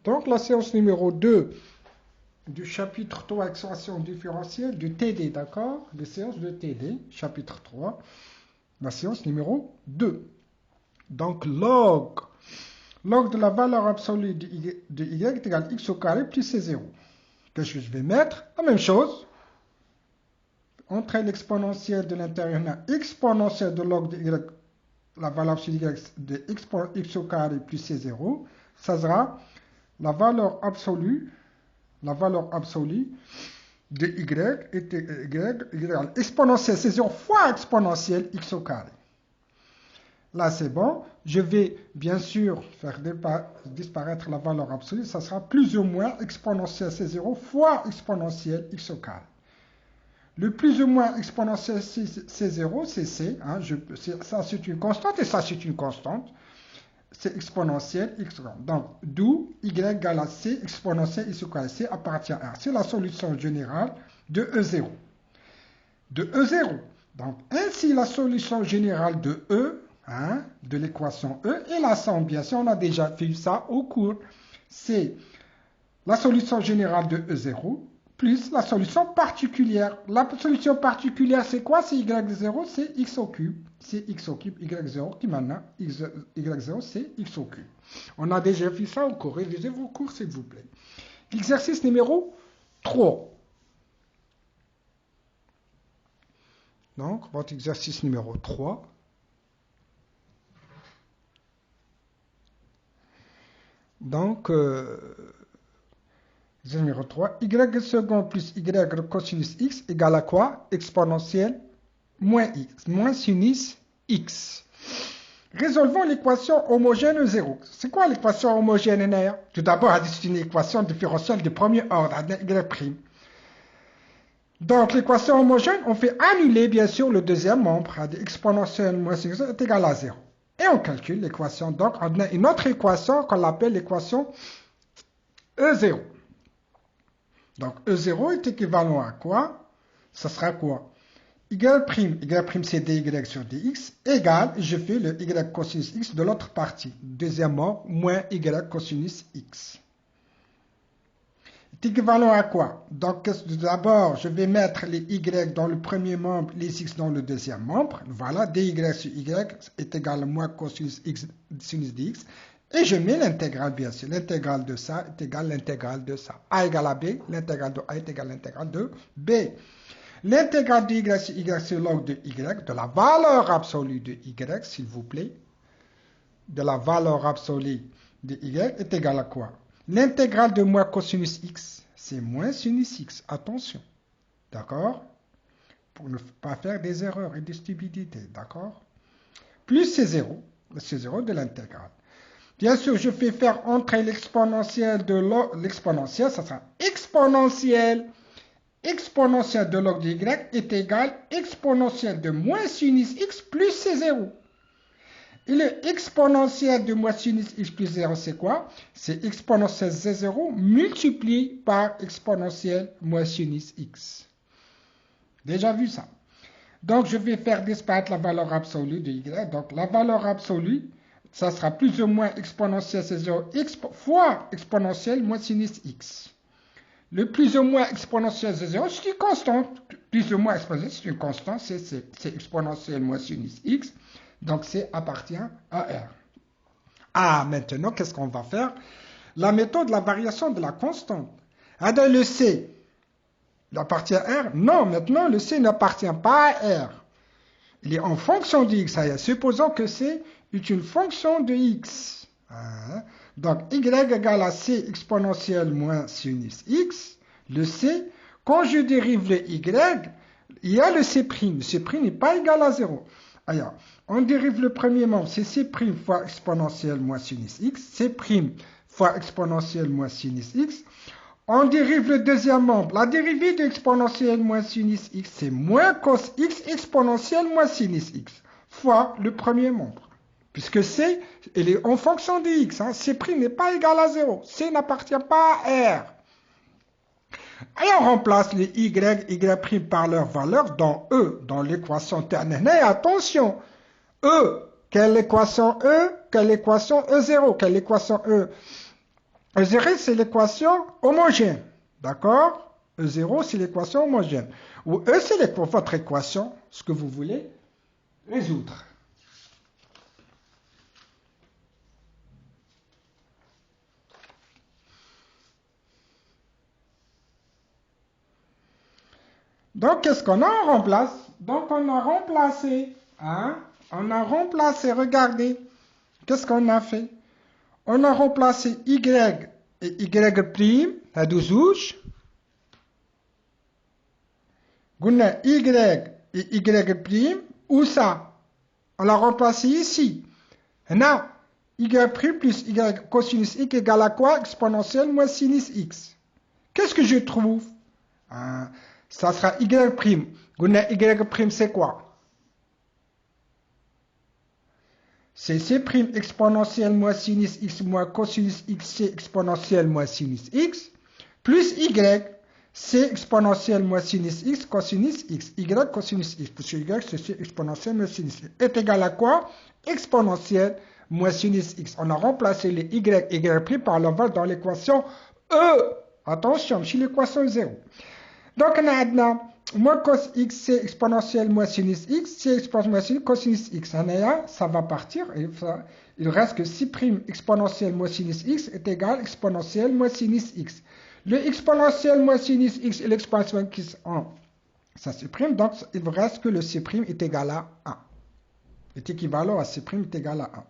Donc, la séance numéro 2 du chapitre 3, expansion différentielle du TD, d'accord? Les séances de TD, chapitre 3, la séance numéro 2. Donc, log de la valeur absolue de y est égal à x au carré plus c0. Qu'est-ce que je vais mettre? La même chose. Entre l'exponentielle de l'intérieur et l'exponentielle de log de y, la valeur absolue de y de x au carré plus c0, ça sera la valeur absolue de y est égale exponentielle c0 fois exponentielle x au carré. Là, c'est bon. Je vais bien sûr faire disparaître la valeur absolue. Ça sera plus ou moins exponentielle c0 fois exponentielle x au carré. Le plus ou moins exponentielle c0, c'est c. Hein, ça, c'est une constante et ça, c'est une constante. C'est exponentielle x. Donc, d'où y égale à c exponentielle x au carré. C appartient à R. C'est la solution générale de E0. De E0. Donc, ainsi, la solution générale de E, hein, de l'équation E, et la somme, bien sûr, on a déjà fait ça au cours. C'est la solution générale de E0 plus la solution particulière. La solution particulière, c'est quoi? C'est y0, c'est x au cube. C'est x au cube, y0, qui maintenant, y0, c'est x au cube. On a déjà fait ça au cours. Révisez vos cours, s'il vous plaît. Exercice numéro 3. Donc, votre exercice numéro 3. Donc, numéro 3, y second plus y cosinus x égale à quoi? Exponentielle moins x, moins sinus x. Résolvons l'équation homogène 0. C'est quoi l'équation homogène linéaire? Tout d'abord, c'est une équation différentielle de premier ordre, y'. Donc, l'équation homogène, on fait annuler, bien sûr, le deuxième membre, exponentielle moins sinus est égal à 0. Et on calcule l'équation, donc on a une autre équation qu'on appelle l'équation E0. Donc, E0 est équivalent à quoi? Ça sera quoi? Y', c'est dy sur dx, égale, je fais le y cosinus x de l'autre partie. Deuxièmement, moins y cosinus x. C'est équivalent à quoi? Donc, d'abord, je vais mettre les y dans le premier membre, les x dans le deuxième membre. Voilà, dy sur y est égal à moins cosinus x sinus dx. Et je mets l'intégrale, bien sûr. L'intégrale de ça est égale à l'intégrale de ça. A égale à B, l'intégrale de A est égale à l'intégrale de B. L'intégrale de y sur log de y, de la valeur absolue de y, s'il vous plaît, de la valeur absolue de y est égale à quoi? L'intégrale de moins cosinus x, c'est moins sinus x. Attention. D'accord? Pour ne pas faire des erreurs et des stupidités. D'accord? Plus C0, le C0 de l'intégrale. Bien sûr, je fais faire entrer l'exponentielle de l'exponentielle, ça sera exponentielle de log de y est égal exponentielle de moins sinus x plus C0. Et le exponentielle de moins sinus x plus 0, c'est quoi? C'est exponentielle C0 multiplié par exponentielle moins sinus x. Déjà vu ça. Donc, je vais faire disparaître la valeur absolue de y. Donc, la valeur absolue, ça sera plus ou moins exponentielle C0 fois exponentielle moins sinus x. Le plus ou moins exponentielle C0, c'est une constante. Plus ou moins exponentielle, c'est une constante. C'est exponentielle moins sinus x. Donc, C appartient à R. Ah, maintenant, qu'est-ce qu'on va faire? La méthode de la variation de la constante. Ah, dans le C, il appartient à R? Non, maintenant, le C n'appartient pas à R. Il est en fonction de x. Supposons que C est une fonction de x. Donc, y égale à c exponentielle moins sinus x. Le c, quand je dérive le y, il y a le c'. Le c' n'est pas égal à 0. Alors, on dérive le premier membre, c'est c' fois exponentielle moins sinus x. C' fois exponentielle moins sinus x. On dérive le deuxième membre. La dérivée de exponentielle moins sinus x, c'est moins cos x exponentielle moins sinus x fois le premier membre. Puisque C, elle est en fonction de x. C' n'est pas égal à 0. C n'appartient pas à R. Et on remplace les y' par leur valeur dans E, dans l'équation ternaire. Et attention, E, quelle équation E? Quelle équation E0? Quelle équation E? E0, c'est l'équation homogène. D'accord? E0, c'est l'équation homogène. Ou E, c'est votre équation, ce que vous voulez résoudre. Donc, qu'est-ce qu'on a? On remplace. Donc, on a remplacé. Hein? On a remplacé, regardez. Qu'est-ce qu'on a fait? On a remplacé Y et Y', à 12 ouches. On a Y et Y', où ça? On l'a remplacé ici. Maintenant, Y' plus Y cosinus X égale à quoi? Exponentielle moins sinus X. Qu'est-ce que je trouve? Ça sera Y'. On a Y', c'est quoi? C'est C' exponentielle moins sinus X moins cosinus X, C exponentielle moins sinus X, plus Y. C exponentielle moins sinus X, cosinus X. Y cosinus X. Parce que Y, c'est C exponentielle moins sinus X. Est égal à quoi? Exponentielle moins sinus X. On a remplacé les Y et Y' par l'envol dans l'équation E. Attention, je suis l'équation 0. Donc, on a maintenant moins cos X, C exponentielle moins sinus X, C exponentielle moins sinus cosinus X. Ça va partir. Et il reste que C' exponentielle moins sinus X est égal à exponentielle moins sinus X. Le exponentiel moins sinus X et l'exponentielle X, ça supprime, donc il ne reste que le C' est égal à 1. Est équivalent à C' est égal à 1.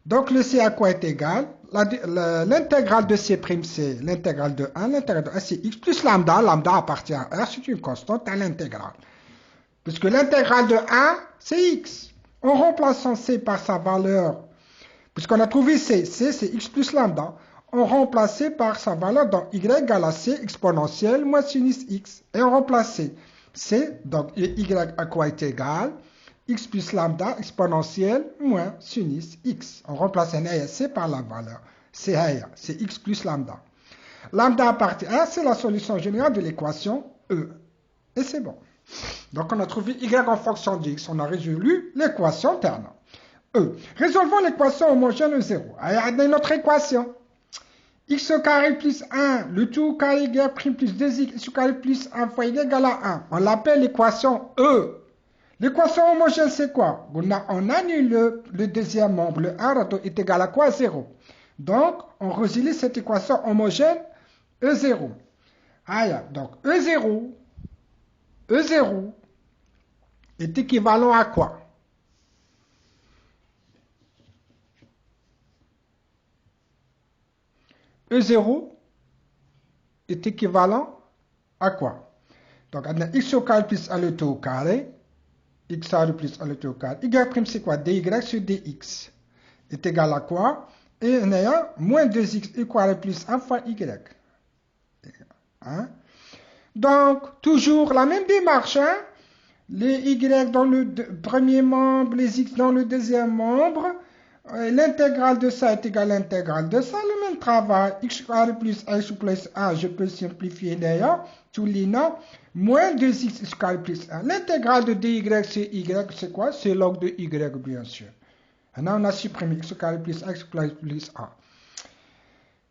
Donc le C à quoi est égal? L'intégrale de C', c'est l'intégrale de 1. L'intégrale de 1, c'est X plus lambda. Lambda appartient à R, c'est une constante à l'intégrale. Puisque l'intégrale de 1, c'est X. En remplaçant C par sa valeur, puisqu'on a trouvé C, C c'est X plus lambda. On remplace par sa valeur dans Y égale à C exponentielle moins sinus X. Et on remplace C, donc Y à quoi est égal? X plus lambda exponentielle moins sinus X. On remplace C par la valeur. C'est X plus lambda. Lambda appartient à 1, c'est la solution générale de l'équation E. Et c'est bon. Donc on a trouvé Y en fonction de X. On a résolu l'équation terne. E. Résolvons l'équation homogène de 0. Alors, on a une autre équation. X au carré plus 1, le tout au carré Y' plus 2x au carré plus 1 fois Y égale à 1. On l'appelle l'équation E. L'équation homogène, c'est quoi? On annule le deuxième membre. Le 1 est égal à quoi? 0. Donc, on résilie cette équation homogène E0. Donc E0 est équivalent à quoi? E0 est équivalent à quoi? Donc, on a x au carré plus 1 le tout au carré, x carré plus 1 le tout au carré. Y' c'est quoi? dy sur dx est égal à quoi? Et on a moins 2x au carré plus 1 fois y. Hein? Donc, toujours la même démarche. Hein? Les y dans le premier membre, les x dans le deuxième membre. L'intégrale de ça est égale à l'intégrale de ça. Le même travail. X carré plus 1 plus 1, je peux simplifier d'ailleurs. Tous les noms. Moins 2x carré plus 1. L'intégrale de dy c'est y, c'est quoi? C'est log de y, bien sûr. Maintenant, on a supprimé x carré plus 1, x carré plus 1.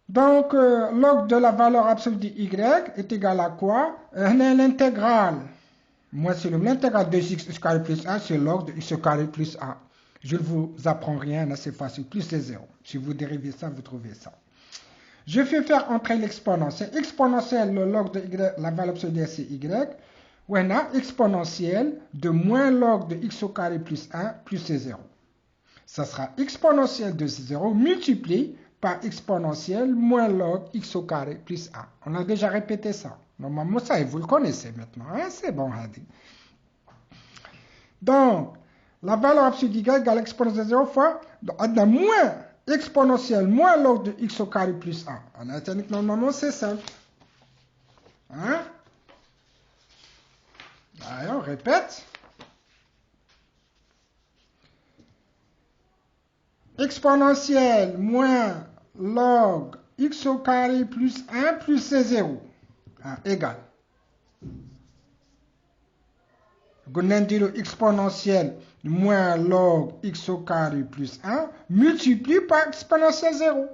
Donc, log de la valeur absolue de y est égal à quoi? On a l'intégrale. Moi, c'est l'intégrale de x carré plus 1, c'est log de x carré plus 1. Je ne vous apprends rien, c'est facile, plus c'est 0. Si vous dérivez ça, vous trouvez ça. Je vais faire entrer l'exponentielle. Exponentielle, le log de y, la valeur absolue de c'est y. On a exponentielle de moins log de x au carré plus 1 plus c'est 0. Ça sera exponentielle de 0 multiplié par exponentielle moins log x au carré plus 1. On a déjà répété ça. Normalement, ça, vous le connaissez maintenant. Hein? C'est bon, Hadi. Donc, la valeur absolue d'y égale l'exponentielle de 0 fois, on a moins exponentielle moins log de x au carré plus 1. On a dit que normalement, c'est simple. Hein? Allez, on répète. Exponentielle moins log x au carré plus 1 plus c'est 0. Égal. On a dit exponentielle moins log x au carré plus 1 multiplié par exponentielle 0.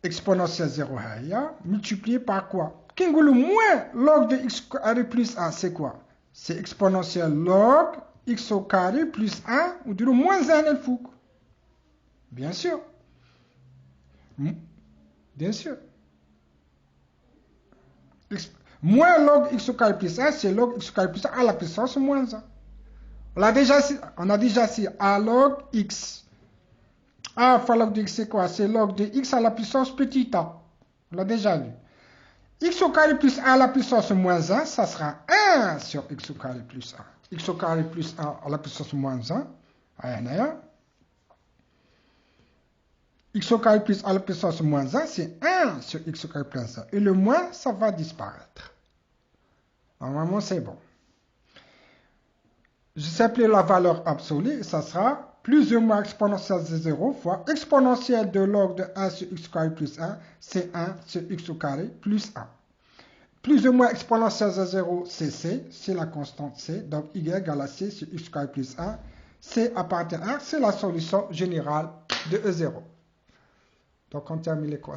exponentielle 0 multiplié par quoi? Le moins log de x carré plus 1, c'est quoi? C'est exponentielle log x au carré plus 1, ou du moins 1 el fouc. Bien sûr. Bien sûr. Moins log x au carré plus 1, c'est log x au carré plus 1 à la puissance moins 1. On a déjà ici a log x. A fois log de x, c'est quoi? C'est log de x à la puissance petit a. On l'a déjà vu. X au carré plus 1 à la puissance moins 1, ça sera 1 sur x au carré plus 1. X au carré plus 1 à la puissance moins 1. X au carré plus 1 à la puissance moins 1, c'est 1 sur x au carré plus 1. Et le moins, ça va disparaître. Normalement, c'est bon. Je sais la valeur absolue, ça sera plus ou moins exponentielle de 0 fois exponentielle de log de 1 sur x au carré plus 1, c'est 1 sur x au carré plus 1. Plus ou moins exponentielle de 0, c'est c, c'est la constante c, donc y égale à c sur x au carré plus 1, c appartient à 1, c'est la solution générale de E0. Donc on termine l'équation.